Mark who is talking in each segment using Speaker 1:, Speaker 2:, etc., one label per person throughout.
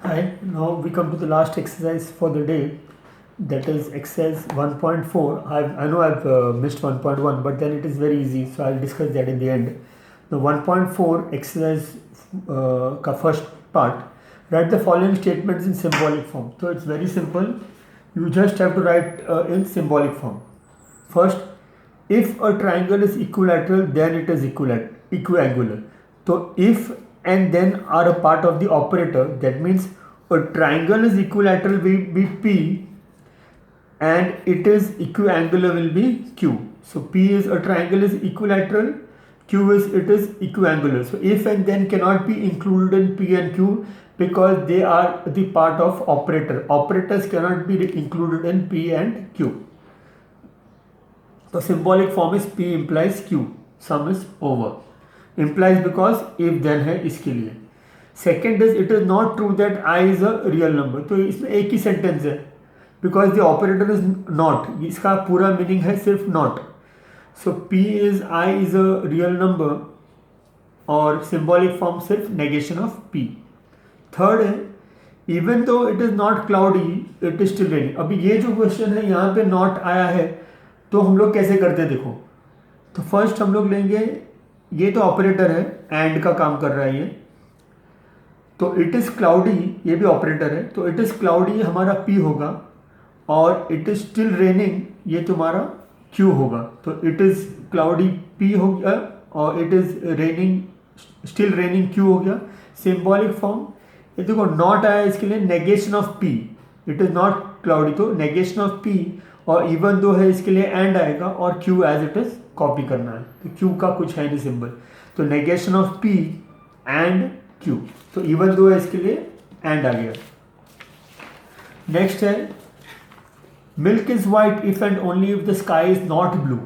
Speaker 1: Hi, now we come to the last exercise for the day, that is exercise 1.4. I know I've missed 1.1, but then it is very easy, so I'll discuss that in the end. The 1.4 exercise ka first part, write the following statements in symbolic form. So it's very simple, you just have to write in symbolic form. First, if a triangle is equilateral, then it is equiangular. So if and then are a part of the operator. That means a triangle is equilateral will be P and it is equiangular will be Q. So P is a triangle is equilateral, Q is it is equiangular. So if and then cannot be included in P and Q because they are the part of operator. Operators cannot be included in P and Q. The symbolic form is P implies Q. Sum is over. Implies because if then है इसके लिए. Second is it is not true that I is a real number. तो इसमें एक ही sentence है because the operator is not. इसका पूरा meaning है सिर्फ not. So P is I is a real number और symbolic form सिर्फ negation of P. Third है even though it is not cloudy it is still raining. अभी ये जो क्वेश्चन है यहाँ पे not आया है तो हम लोग कैसे करते देखो. तो फर्स्ट हम लोग लेंगे, ये तो ऑपरेटर है एंड का काम कर रहा है ये, तो इट इज़ क्लाउडी ये भी ऑपरेटर है, तो इट इज़ क्लाउडी हमारा पी होगा और इट इज़ स्टिल रेनिंग ये तुम्हारा क्यू होगा. तो इट इज़ क्लाउडी पी हो गया और it is raining still raining Q हो गया. सिंबॉलिक फॉर्म ये देखो नॉट आया इसके लिए negation of P. It is not cloudy तो नेगेशन ऑफ पी और इवन दो है इसके लिए एंड आएगा और Q as it is copy करना है. तो क्यू का कुछ है नहीं सिंबल, तो negation of P and Q. तो इवन दो है इसके लिए एंड आ गया. नेक्स्ट है milk is white if and only if the sky is not blue.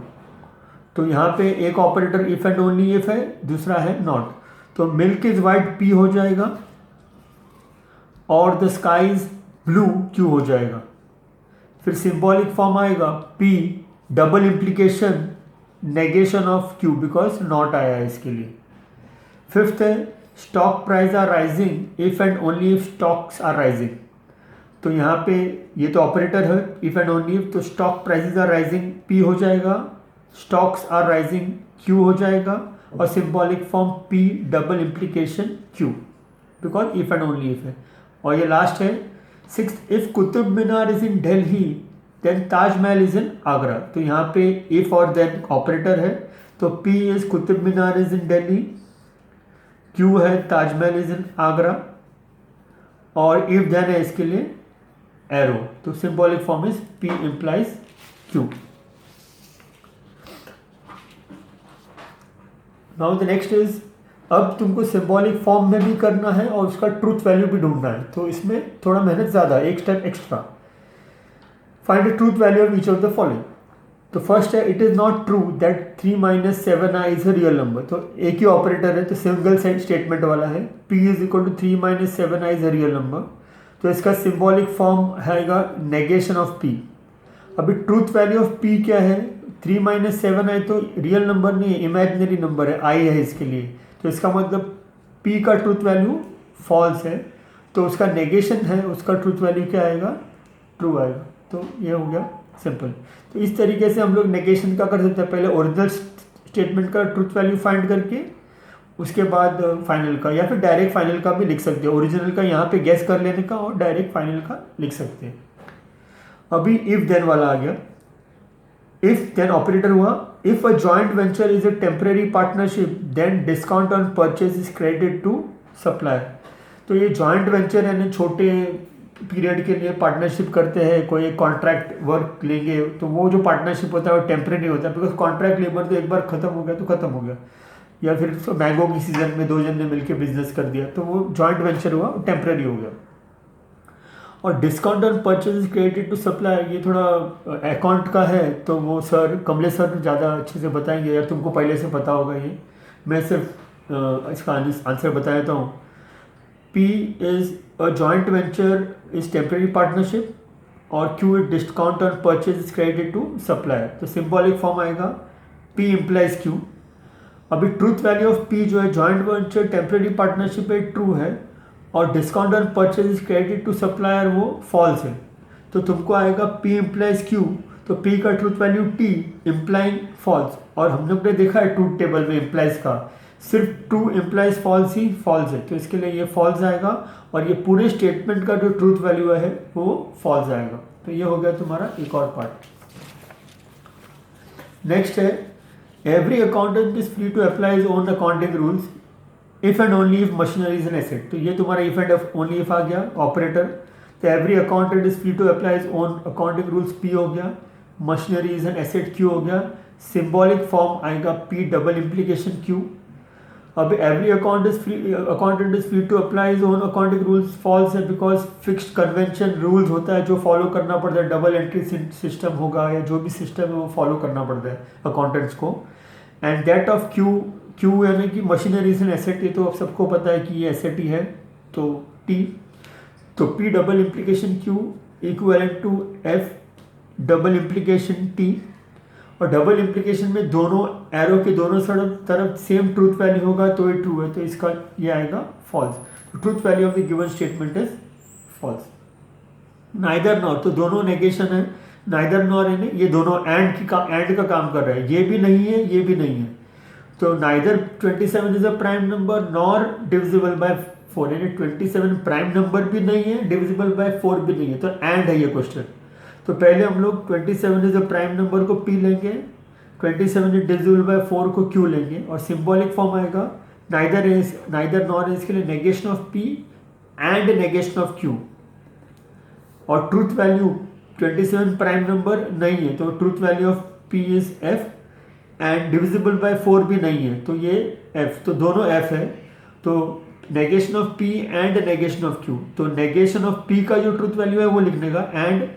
Speaker 1: तो यहाँ पे एक operator if and only if है, दूसरा है नॉट. तो मिल्क इज वाइट पी हो जाएगा और the sky is blue Q हो जाएगा. फिर सिंबॉलिक फॉर्म आएगा P double implication negation of Q because not आया है इसके लिए. फिफ्थ है stock price are rising if and only if stocks are rising. तो यहाँ पे ये तो ऑपरेटर है इफ एंड ओनली इफ, तो stock prices are rising P हो जाएगा, स्टॉक्स आर राइजिंग क्यू हो जाएगा और symbolic form P double implication Q because if and only if है. और ये लास्ट है sixth if Qutub Minar is in Delhi then Taj Mahal is in Agra. तो यहाँ पे इफ और देन ऑपरेटर है, तो P is Qutub Minar is in Delhi, Q है ताजमहल इज इन आगरा और इफ देन है इसके लिए एरो. तो symbolic form is P implies Q. Now the next is अब तुमको सिंबॉलिक फॉर्म में भी करना है और उसका ट्रूथ वैल्यू भी ढूंढना है. तो इसमें थोड़ा मेहनत ज़्यादा, एक step extra. Find the truth value of each of the following. तो फर्स्ट है it is not true that 3 - 7i is a real number. तो एक ही ऑपरेटर है तो सिंगल स्टेटमेंट वाला है. P is equal to 3 - 7i is a real number. तो इसका सिंबॉलिक फॉर्म हैगा नेगेशन ऑफ P. अभी ट्रूथ वैल्यू ऑफ P क्या है, 3 - 7i तो रियल नंबर नहीं है, इमेजिनरी नंबर है, i है इसके लिए. तो इसका मतलब P का ट्रूथ वैल्यू फॉल्स है, तो उसका नेगेशन है, उसका ट्रूथ वैल्यू क्या आएगा, ट्रू आएगा. तो ये हो गया सिंपल. तो इस तरीके से हम लोग नेगेशन का कर सकते हैं. पहले ओरिजिनल स्टेटमेंट का ट्रूथ वैल्यू फाइंड करके उसके बाद फाइनल का, या फिर डायरेक्ट फाइनल का भी लिख सकते हैं. ओरिजिनल का यहाँ पे गेस कर लेने का और डायरेक्ट फाइनल का लिख सकते हैं. अभी इफ देन वाला आ गया. इफ देन ऑपरेटर हुआ. If a joint venture is a temporary partnership then discount on purchase is credited to supplier. तो ये जॉइंट वेंचर यानी छोटे पीरियड के लिए पार्टनरशिप करते हैं, कोई एक कॉन्ट्रैक्ट वर्क लेंगे तो वो जो पार्टनरशिप होता है वो टेम्परेरी होता है बिकॉज कॉन्ट्रैक्ट लेबर तो एक बार ख़त्म हो गया तो ख़त्म हो गया. या फिर मैंगो की सीज़न में दो जन ने मिलकर बिजनेस कर दिया तो वो जॉइंट वेंचर हुआ, टेम्परेरी हो गया. और discount on purchase is credited to supplier ये थोड़ा अकाउंट का है, तो वो सर कमलेश सर ज़्यादा अच्छे से बताएंगे, या तुमको पहले से पता होगा ये. मैं सिर्फ इसका आंसर बता देता हूँ. P is a joint venture is temporary partnership और Q is discount on purchase is credited to supplier. तो symbolic form आएगा P implies Q. अभी ट्रूथ वैल्यू ऑफ P जो है जॉइंट वेंचर टेम्परेरी पार्टनरशिप है ट्रू है और discount on purchase is credit to supplier वो फॉल्स है, तो तुमको आएगा P इम्प्लाइज Q, तो P का truth value T implying false. और हम लोग ने देखा है ट्रूथ टेबल में इम्प्लाइज का सिर्फ ट्रू इम्प्लाइज फॉल्स ही फॉल्स है, तो इसके लिए ये फॉल्स आएगा और ये पूरे स्टेटमेंट का जो ट्रूथ वैल्यू है वो फॉल्स आएगा। तो ये हो गया तुम्हारा एक और पार्ट। नेक्स्ट है every accountant is free to apply his own accounting rules if and only if machinery is an asset. तो ये तुम्हारा इफ एंड ओनली इफ आ गया ऑपरेटर। तो every accountant is free to apply his own accounting rules P हो गया, machinery is an asset Q हो गया, सिंबॉलिक फॉर्म आएगा P डबल इम्प्लीकेशन Q। अब every accountant is free to apply his own accounting rules false है, because fixed convention rules होता है जो फॉलो करना पड़ता है, डबल एंट्री सिस्टम होगा या जो भी सिस्टम है वो फॉलो करना पड़ता है अकाउंटेंट्स को। एंड दैट ऑफ क्यू यानी कि मशीनरी इज एन एसेट, ये तो आप सबको पता है कि ये एसेट ही है, तो T, तो P double implication Q equivalent to F double implication T। और डबल इम्प्लीकेशन में दोनों एरो के दोनों तरफ सेम ट्रूथ वैल्यू होगा तो ये ट्रू है, तो इसका ये आएगा फॉल्स। तो truth value of the given statement is false. Neither nor, तो दोनों नेगेशन है, नाइदर नॉर है, ये दोनों एंड का काम कर रहा है, ये भी नहीं है ये भी नहीं है। तो neither 27 is a prime number nor divisible by 4, यानी 27 प्राइम नंबर भी नहीं है, डिविजिबल बाय 4 भी नहीं है, तो एंड है ये क्वेश्चन। तो पहले हम लोग 27 इज अ प्राइम नंबर को P लेंगे, 27 इज डिविजिबल बाय 4 को Q लेंगे, और सिंबॉलिक फॉर्म आएगा नाइदर नॉर इसके लिए negation of P and negation of Q। और ट्रूथ वैल्यू 27 प्राइम नंबर नहीं है, तो truth value of P is F and divisible by 4 भी नहीं है, तो ये F, तो दोनों F है। तो negation of P and negation of Q, तो नेगेशन ऑफ P का जो ट्रूथ वैल्यू है वो लिखने का, एंड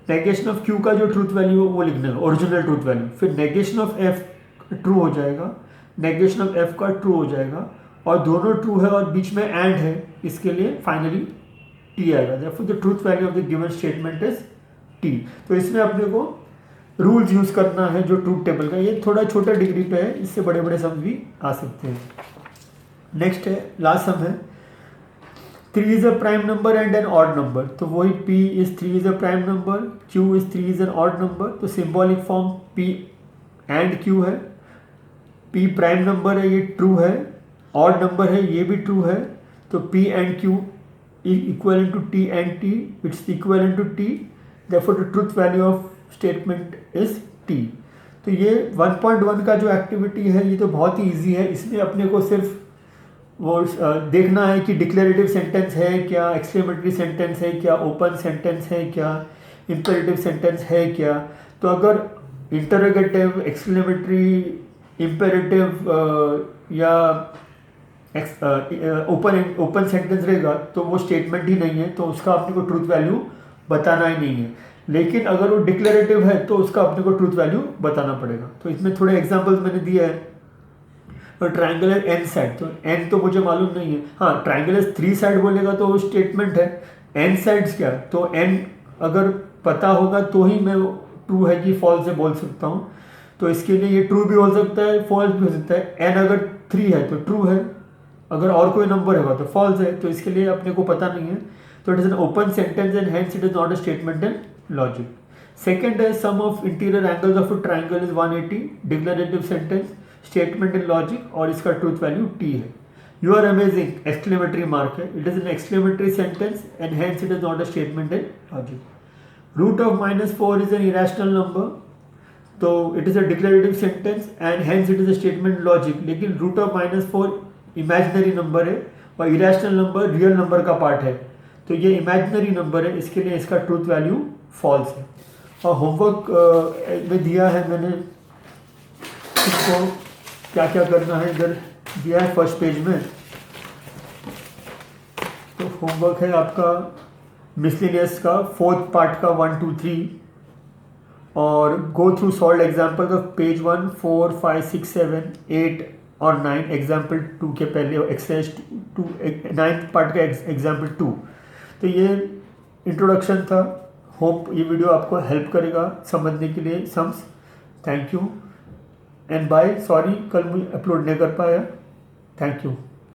Speaker 1: नेगेशन ऑफ Q का जो ट्रूथ वैल्यू है वो लिखने का, ओरिजिनल ट्रूथ वैल्यू। फिर नेगेशन ऑफ F ट्रू हो जाएगा, नेगेशन ऑफ F का ट्रू हो जाएगा, और दोनों ट्रू है और बीच में एंड है, इसके लिए फाइनली T आएगा। Therefore the truth value of the given statement is T। तो इसमें अपने को रूल्स यूज करना है जो ट्रूथ टेबल का, ये थोड़ा छोटा डिग्री पे है, इससे बड़े बड़े सम भी आ सकते हैं। नेक्स्ट है लास्ट सम है 3 is a prime number and an odd number. तो वही P is 3 is a prime number, Q is 3 is an odd number. तो symbolic form P and Q है, P प्राइम नंबर है ये true है, odd number है ये भी ट्रू है, तो P and Q equal to T and T, it's equal to T, therefore the truth value of statement is T। तो ये 1.1 का जो एक्टिविटी है ये तो बहुत ही ईजी है, इसमें अपने को सिर्फ वो देखना है कि डिक्लेरेटिव सेंटेंस है क्या, एक्सक्लेमेटरी सेंटेंस है क्या, ओपन सेंटेंस है क्या, इंपेरेटिव सेंटेंस है क्या। तो अगर इंटरोगेटिव, एक्सक्लेमेटरी, इंपेरेटिव या ओपन सेंटेंस रहेगा तो वो स्टेटमेंट ही नहीं है, तो उसका अपने को ट्रूथ वैल्यू बताना ही नहीं है। लेकिन अगर वो डिक्लेरेटिव है तो उसका अपने को ट्रूथ वैल्यू बताना पड़ेगा। तो इसमें थोड़े एग्जांपल्स मैंने दिए हैं। और ट्राइंगल है एन साइड, तो एन तो मुझे मालूम नहीं है, हाँ ट्राइंगल है 3 साइड बोलेगा तो वो स्टेटमेंट है। एन साइड्स क्या, तो एन अगर पता होगा तो ही मैं ट्रू है कि फॉल्स है बोल सकता हूँ। तो इसके लिए ये ट्रू भी हो सकता है, फॉल्स भी हो सकता है। एन अगर 3 है तो ट्रू है, अगर और कोई नंबर होगा तो फॉल्स है, तो इसके लिए अपने को पता नहीं है। तो it is an open sentence and hence it is not a statement in logic. Second है sum of interior angles of a triangle is 180, declarative sentence, statement in logic, और इसका ट्रूथ वैल्यू T है। You are amazing exclamatory mark है, it is an exclamatory sentence and hence it is not a statement in logic. Root of -4 is an irrational number, तो it is a declarative sentence and hence it is a statement logic. लेकिन root of -4 imaginary number है और irrational number real number का part है, तो ये imaginary number है, इसके लिए इसका ट्रूथ वैल्यू फॉल्स है। और होमवर्क में दिया है मैंने, इसको क्या क्या करना है इधर दिया है फर्स्ट पेज में। तो होमवर्क है आपका मिसलेनियस का 4th पार्ट का 1, 2, 3, और go through solve examples of page 1, 4, 5, 6, 7, 8 और 9। एग्जाम्पल 2 के पहले एक्सरसाइज 2 9th पार्ट का एग्जाम्पल 2। तो ये इंट्रोडक्शन था। होप ये वीडियो आपको हेल्प करेगा समझने के लिए sums. Thank you and bye. Sorry कल मैं अपलोड नहीं कर पाया। Thank you.